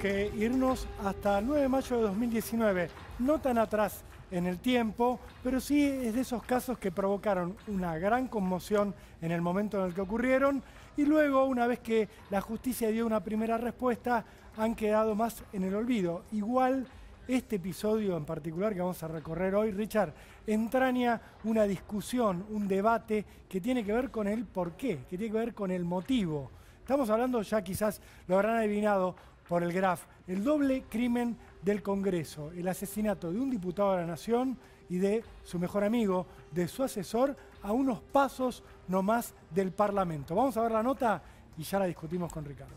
que irnos hasta el 9 de mayo de 2019, no tan atrás en el tiempo, pero sí es de esos casos que provocaron una gran conmoción en el momento en el que ocurrieron y luego, una vez que la justicia dio una primera respuesta, han quedado más en el olvido. Igual, este episodio en particular que vamos a recorrer hoy, Richard, entraña una discusión, un debate que tiene que ver con el porqué, que tiene que ver con el motivo. Estamos hablando, ya quizás lo habrán adivinado por el graf, el doble crimen del Congreso, el asesinato de un diputado de la Nación y de su mejor amigo, de su asesor, a unos pasos nomás del Parlamento. Vamos a ver la nota y ya la discutimos con Ricardo.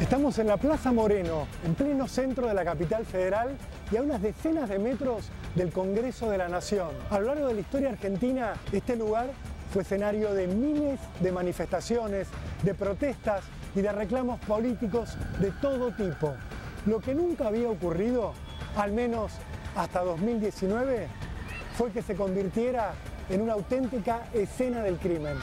Estamos en la Plaza Moreno, en pleno centro de la capital federal y a unas decenas de metros del Congreso de la Nación. A lo largo de la historia argentina, este lugar fue escenario de miles de manifestaciones, de protestas y de reclamos políticos de todo tipo. Lo que nunca había ocurrido, al menos hasta 2019, fue que se convirtiera en una auténtica escena del crimen.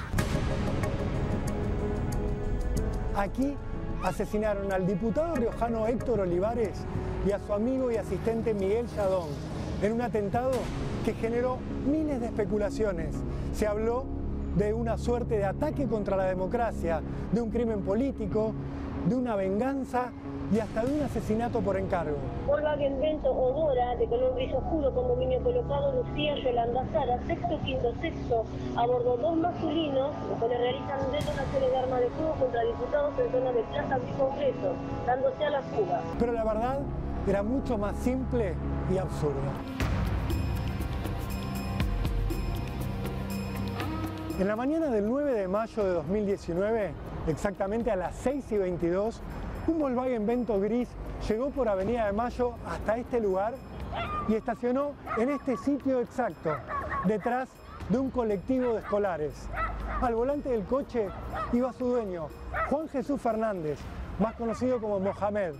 Aquí asesinaron al diputado riojano Héctor Olivares y a su amigo y asistente Miguel Yadón en un atentado que generó miles de especulaciones. Se habló de una suerte de ataque contra la democracia, de un crimen político, de una venganza y hasta de un asesinato por encargo. Volkswagen Vento Odora, de color gris oscuro, condominio colocado, Lucía Yolanda Sara, sexto, quinto, sexto, abordó dos masculinos, los cuales realizan detonaciones de armas de fuego contra diputados en zona de Plaza del Congreso, dándose a la fuga. Pero la verdad era mucho más simple y absurda. En la mañana del 9 de mayo de 2019, exactamente a las 6:22, un Volkswagen Vento gris llegó por Avenida de Mayo hasta este lugar y estacionó en este sitio exacto, detrás de un colectivo de escolares. Al volante del coche iba su dueño, Juan Jesús Fernández, más conocido como Mohamed.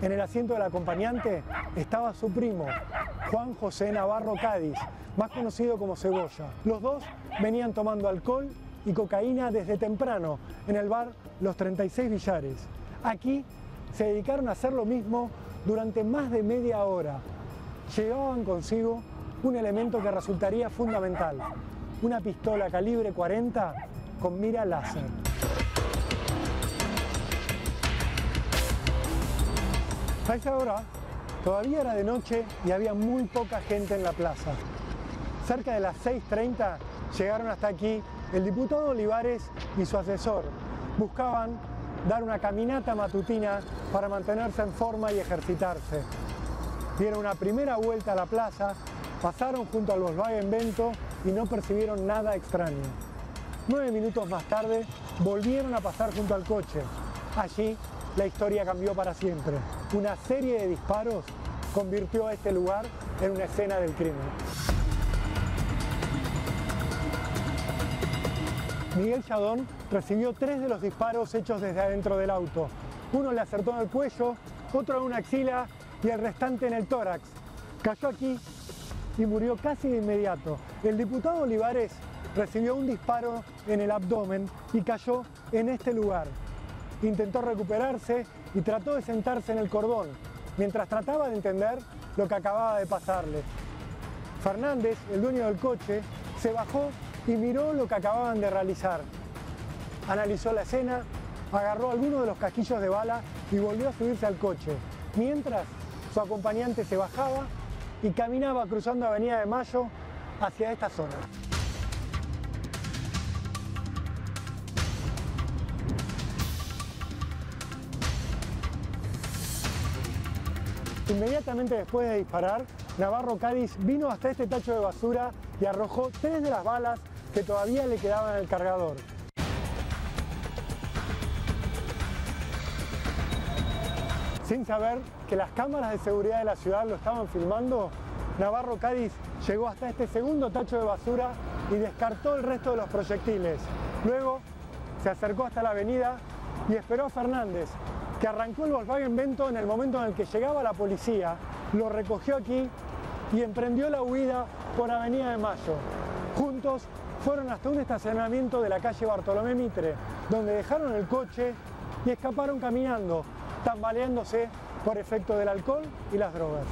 En el asiento del acompañante estaba su primo, Juan José Navarro Cádiz, más conocido como Cebolla. Los dos venían tomando alcohol y cocaína desde temprano en el bar Los 36 Villares. Aquí se dedicaron a hacer lo mismo durante más de media hora. Llevaban consigo un elemento que resultaría fundamental, una pistola calibre 40 con mira láser. A esa hora todavía era de noche y había muy poca gente en la plaza. Cerca de las 6:30 llegaron hasta aquí el diputado Olivares y su asesor. Buscaban dar una caminata matutina para mantenerse en forma y ejercitarse. Dieron una primera vuelta a la plaza, pasaron junto al Volkswagen Vento y no percibieron nada extraño. 9 minutos más tarde volvieron a pasar junto al coche. Allí la historia cambió para siempre. Una serie de disparos convirtió a este lugar en una escena del crimen. Miguel Yadón recibió 3 de los disparos hechos desde adentro del auto. Uno le acertó en el cuello, otro en una axila y el restante en el tórax. Cayó aquí y murió casi de inmediato. El diputado Olivares recibió un disparo en el abdomen y cayó en este lugar. Intentó recuperarse y trató de sentarse en el cordón, mientras trataba de entender lo que acababa de pasarle. Fernández, el dueño del coche, se bajó y miró lo que acababan de realizar. Analizó la escena, agarró alguno de los casquillos de bala y volvió a subirse al coche, mientras su acompañante se bajaba y caminaba cruzando Avenida de Mayo hacia esta zona. Inmediatamente después de disparar, Navarro Cádiz vino hasta este tacho de basura y arrojó 3 de las balas que todavía le quedaban en el cargador. Sin saber que las cámaras de seguridad de la ciudad lo estaban filmando, Navarro Cádiz llegó hasta este segundo tacho de basura y descartó el resto de los proyectiles. Luego se acercó hasta la avenida y esperó a Fernández, que arrancó el Volkswagen Vento en el momento en el que llegaba la policía, lo recogió aquí y emprendió la huida por Avenida de Mayo. Juntos fueron hasta un estacionamiento de la calle Bartolomé Mitre, donde dejaron el coche y escaparon caminando, tambaleándose por efecto del alcohol y las drogas.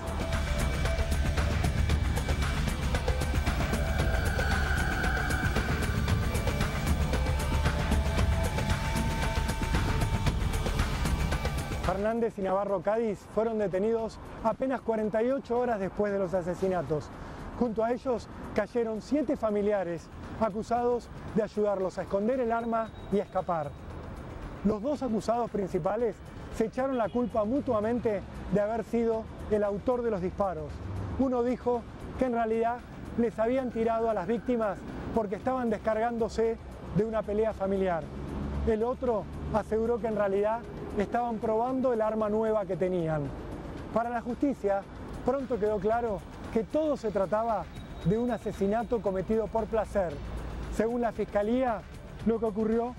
Fernández y Navarro Cádiz fueron detenidos apenas 48 horas después de los asesinatos. Junto a ellos cayeron 7 familiares acusados de ayudarlos a esconder el arma y a escapar. Los 2 acusados principales se echaron la culpa mutuamente de haber sido el autor de los disparos. Uno dijo que en realidad les habían tirado a las víctimas porque estaban descargándose de una pelea familiar. El otro aseguró que en realidad estaban probando el arma nueva que tenían. Para la justicia, pronto quedó claro que todo se trataba de un asesinato cometido por placer. Según la Fiscalía, lo que ocurrió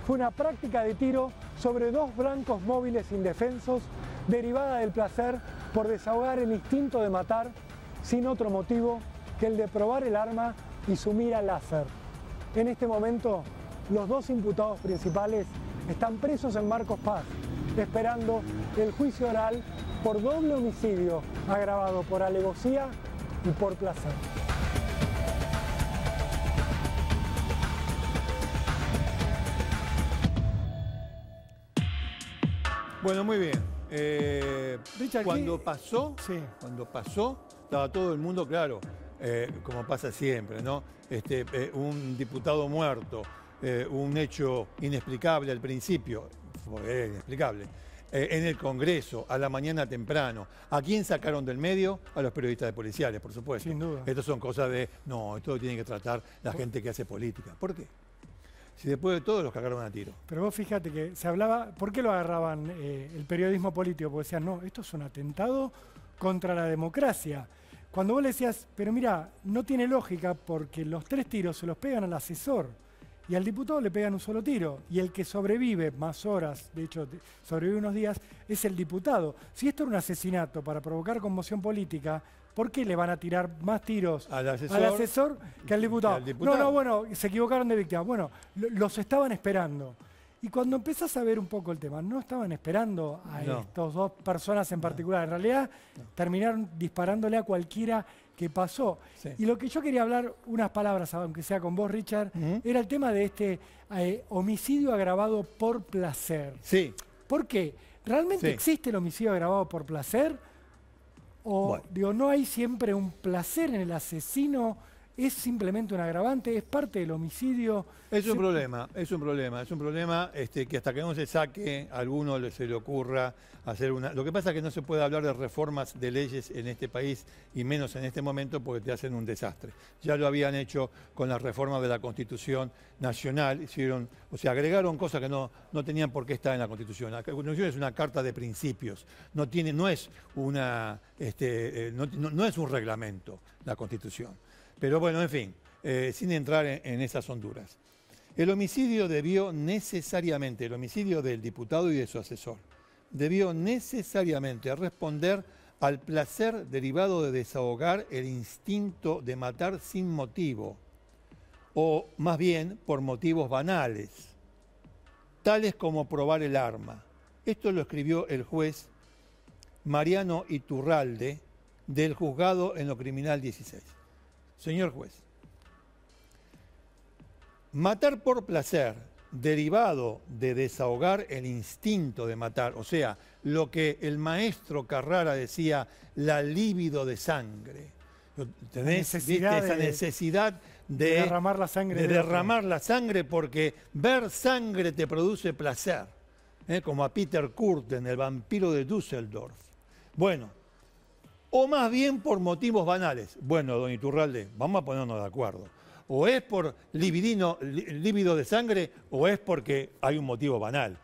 fue una práctica de tiro sobre 2 blancos móviles indefensos derivada del placer por desahogar el instinto de matar sin otro motivo que el de probar el arma y su mira láser. En este momento, los 2 imputados principales están presos en Marcos Paz, esperando el juicio oral por doble homicidio agravado por alevosía y por placer. Bueno, muy bien. Richard, cuando pasó, estaba todo el mundo, claro, como pasa siempre, ¿no? Un diputado muerto, un hecho inexplicable al principio, fue inexplicable, en el Congreso, a la mañana temprano. ¿A quién sacaron del medio? A los periodistas policiales, por supuesto. Sin duda. Estas son cosas de, no, esto lo tiene que tratar la gente que hace política. ¿Por qué? Si después de todo los cagaron a tiro. Pero vos fíjate que se hablaba, ¿por qué lo agarraban el periodismo político? Porque decían, no, esto es un atentado contra la democracia. Cuando vos le decías, pero mira, no tiene lógica porque los 3 tiros se los pegan al asesor y al diputado le pegan un solo tiro. Y el que sobrevive más horas, de hecho sobrevive unos días, es el diputado. Si esto era un asesinato para provocar conmoción política, ¿por qué le van a tirar más tiros al asesor que al diputado? No, bueno, se equivocaron de víctima. Bueno, los estaban esperando. Y cuando empezás a ver un poco el tema, no estaban esperando a estos 2 personas en particular. En realidad, terminaron disparándole a cualquiera que pasó. Sí. Y lo que yo quería hablar, unas palabras, aunque sea con vos, Richard, era el tema de este homicidio agravado por placer. Sí. ¿Por qué? ¿Realmente existe el homicidio agravado por placer? O, bueno, digo, no hay siempre un placer en el asesino, es simplemente un agravante, es parte del homicidio. Es un problema que hasta que no se saque, a alguno se le ocurra hacer una... Lo que pasa es que no se puede hablar de reformas de leyes en este país, y menos en este momento, porque te hacen un desastre. Ya lo habían hecho con la reforma de la Constitución Nacional, hicieron, o sea, agregaron cosas que no tenían por qué estar en la Constitución. La Constitución es una carta de principios, no es un reglamento la Constitución. Pero bueno, en fin, sin entrar en esas honduras. El homicidio el homicidio del diputado y de su asesor, debió necesariamente responder al placer derivado de desahogar el instinto de matar sin motivo, o más bien por motivos banales, tales como probar el arma. Esto lo escribió el juez Mariano Iturralde del Juzgado en lo Criminal 16. Señor juez, matar por placer derivado de desahogar el instinto de matar, o sea, lo que el maestro Carrara decía, la libido de sangre. ¿Tenés esa necesidad de derramar la sangre? De derramar la sangre, porque ver sangre te produce placer, como a Peter Kürten, el vampiro de Düsseldorf. Bueno, o más bien por motivos banales. Bueno, don Iturralde, vamos a ponernos de acuerdo. O es por líbido de sangre, o es porque hay un motivo banal.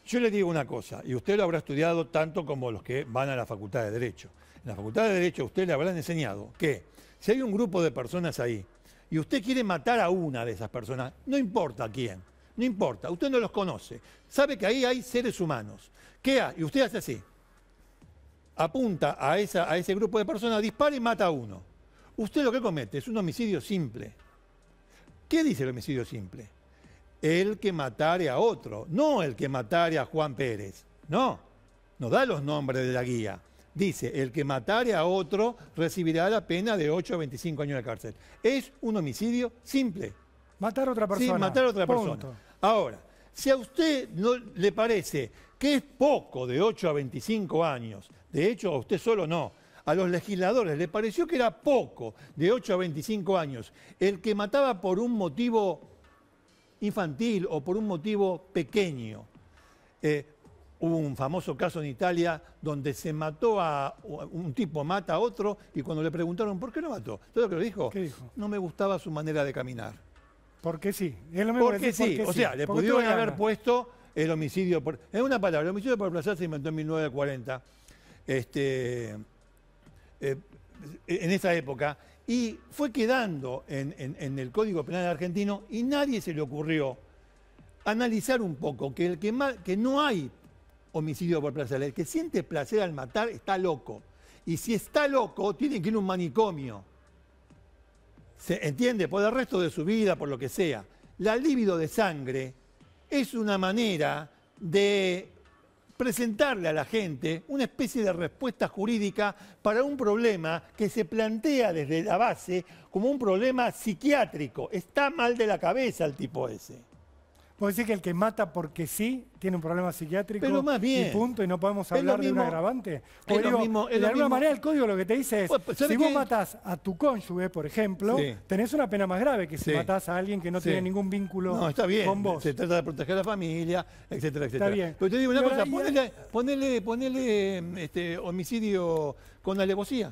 Yo le digo una cosa, y usted lo habrá estudiado tanto como los que van a la Facultad de Derecho. En la Facultad de Derecho a usted le habrán enseñado que si hay un grupo de personas ahí, y usted quiere matar a una de esas personas, no importa quién, no importa, usted no los conoce, sabe que ahí hay seres humanos. ¿Qué hace? Y usted hace así. Apunta a ese grupo de personas, dispara y mata a uno. Usted lo que comete es un homicidio simple. ¿Qué dice el homicidio simple? El que matare a otro, no el que matare a Juan Pérez. No da los nombres de la guía. Dice, el que matare a otro recibirá la pena de 8 a 25 años de cárcel. Es un homicidio simple. Matar a otra persona. Sí, matar a otra persona. Punto. Ahora, si a usted no le parece que es poco de 8 a 25 años, de hecho a usted solo no, a los legisladores le pareció que era poco de 8 a 25 años, el que mataba por un motivo infantil o por un motivo pequeño. Hubo un famoso caso en Italia donde se mató a un tipo, mata a otro, y cuando le preguntaron ¿por qué lo mató? ¿Todo lo que lo dijo? ¿Qué dijo? No me gustaba su manera de caminar. Porque sí. Es lo mismo Porque que decir, sí, o sea, le porque pudieron tuve haber ganas. puesto el homicidio por... En una palabra, el homicidio por placer se inventó en 1940, en esa época, y fue quedando en el Código Penal argentino, y nadie se le ocurrió analizar un poco que que no hay homicidio por placer. El que siente placer al matar está loco. Y si está loco, tiene que ir a un manicomio. ¿Se entiende? Por el resto de su vida, por lo que sea. La libido de sangre es una manera de presentarle a la gente una especie de respuesta jurídica para un problema que se plantea desde la base como un problema psiquiátrico. Está mal de la cabeza el tipo ese. Vos decís que el que mata porque sí tiene un problema psiquiátrico. Pero más bien. Y punto, y no podemos Es lo hablar de un mismo- agravante. es lo Digo, mismo- es de lo alguna mismo. manera el código lo que te dice es, Pues, ¿sabe si vos qué? matás a tu cónyuge, por ejemplo, Sí. tenés una pena más grave que si Sí. matás a alguien que no Sí. tiene ningún vínculo No, está bien. con vos. Se trata de proteger a la familia, etcétera, etcétera. bien. Pero te digo una Y cosa, ahora- ponele homicidio con alevosía.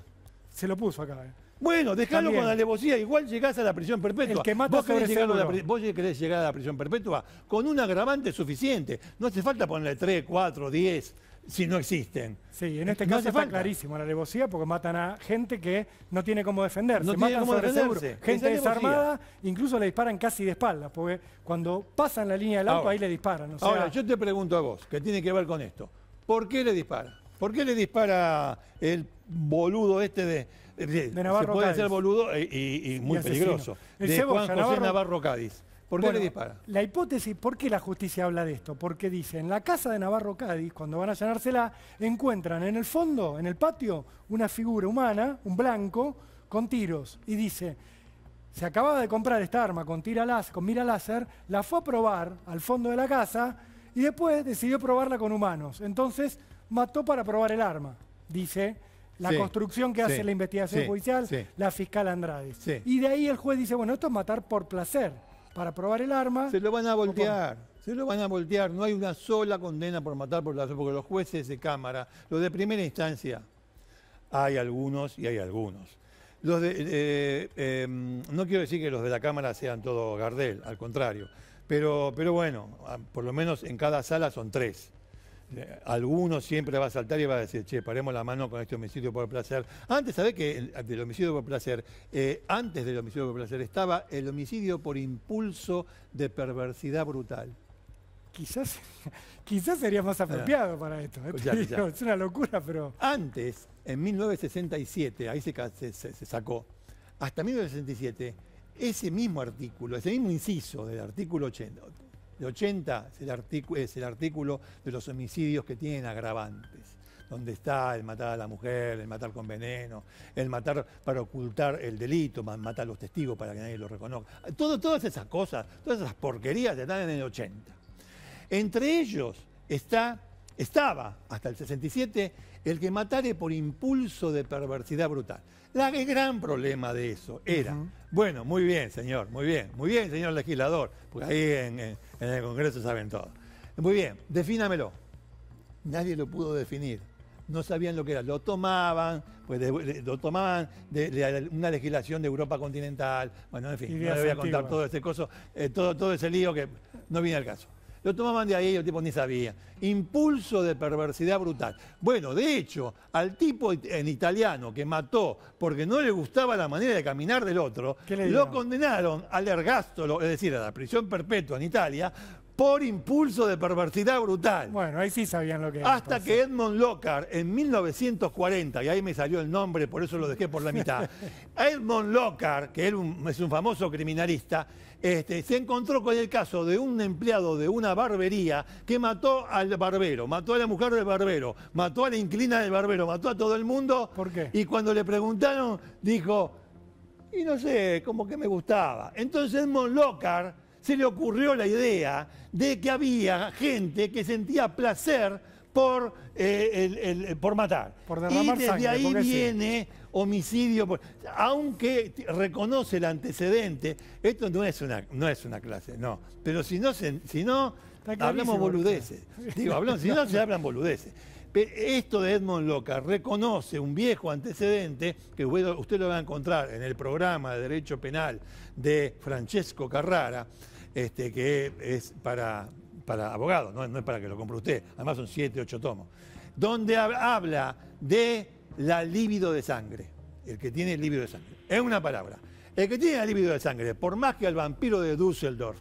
Se lo puso acá. Bueno, dejalo También. con alevosía, igual llegás a la prisión perpetua. El que mata ¿Vos querés, sobre llegar a la, seguro. vos querés llegar a la prisión perpetua con un agravante suficiente. No hace falta ponerle 3, 4, 10, si no existen. Sí, en este No caso hace está falta. clarísimo la alevosía porque matan a gente que no tiene cómo defenderse. No tiene matan cómo sobre defenderse. seguro. Es Gente alevosía. desarmada, incluso le disparan casi de espaldas, porque cuando pasan la línea del auto Ahora- ahí le disparan. O sea, Ahora, yo te pregunto a vos, que tiene que ver con esto. ¿Por qué le dispara? ¿Por qué le dispara el boludo este de Navarro se puede Cádiz? ser boludo y muy Y asesino. peligroso. El De Cebolla, Juan José Navarro- Navarro Cádiz. ¿Por qué bueno, le dispara? La hipótesis, ¿por qué la justicia habla de esto? Porque dice, en la casa de Navarro Cádiz, cuando van a allanársela, encuentran en el fondo, en el patio, una figura humana, un blanco, con tiros. Y dice, se acababa de comprar esta arma con mira láser, la fue a probar al fondo de la casa y después decidió probarla con humanos. Entonces, mató para probar el arma, dice la Sí, construcción que hace sí, la investigación sí, judicial, sí. la fiscal Andrade. Sí. Y de ahí el juez dice, bueno, esto es matar por placer, para probar el arma. Se lo van a voltear. Se lo van a voltear. No hay una sola condena por matar por placer, porque los jueces de Cámara, los de primera instancia, hay algunos y hay algunos. Los no quiero decir que los de la Cámara sean todos Gardel, al contrario. Pero bueno, por lo menos en cada sala son 3. Alguno siempre va a saltar y va a decir, che, paremos la mano con este homicidio por placer. Antes, ¿sabés que del homicidio por placer, antes del homicidio por placer estaba el homicidio por impulso de perversidad brutal? Quizás sería más apropiado para esto. Escuchá, Te digo, escuchá. es una locura, pero... Antes, en 1967, ahí se sacó, hasta 1967, ese mismo artículo, ese mismo inciso del artículo 80, el 80 es el artículo de los homicidios que tienen agravantes, donde está el matar a la mujer, el matar con veneno, el matar para ocultar el delito, matar a los testigos para que nadie lo reconozca. Todas esas cosas, todas esas porquerías están en el 80. Entre ellos estaba, hasta el 67, el que matare por impulso de perversidad brutal. El gran problema de eso era, bueno, muy bien, señor, muy bien, señor legislador, porque ahí en el Congreso saben todo. Muy bien, defínamelo. Nadie lo pudo definir. No sabían lo que era. Lo tomaban de una legislación de Europa continental. Bueno, en fin, no le voy a contar todo ese coso, todo ese lío que no viene al caso. Lo tomaban de ahí y el tipo ni sabía. Impulso de perversidad brutal. Bueno, de hecho, al tipo en italiano que mató porque no le gustaba la manera de caminar del otro, ¿Qué le lo dieron? condenaron al ergástolo, es decir, a la prisión perpetua en Italia, por impulso de perversidad brutal. Bueno, ahí sí sabían lo que era. Hasta que Edmond Lockhart, en 1940, y ahí me salió el nombre, por eso lo dejé por la mitad, Edmond Lockhart, que es un famoso criminalista, se encontró con el caso de un empleado de una barbería que mató al barbero, mató a la mujer del barbero, mató a la inquilina del barbero, mató a todo el mundo. ¿Por qué? Y cuando le preguntaron, dijo, y no sé, como que me gustaba. Entonces Edmond Lockhart se le ocurrió la idea de que había gente que sentía placer por matar. Por derramar y desde sangre, ahí porque viene homicidio. Aunque reconoce el antecedente, esto no es una clase, no. Pero si no hablamos boludeces. Digo, si no se hablan boludeces. Pero esto de Edmond Lockhart reconoce un viejo antecedente que usted lo va a encontrar en el programa de Derecho Penal de Francesco Carrara, que es para abogados, no es para que lo compre usted, además son 7, 8 tomos, donde habla de la libido de sangre, el que tiene libido de sangre. Es una palabra. El que tiene la libido de sangre, por más que al vampiro de Düsseldorf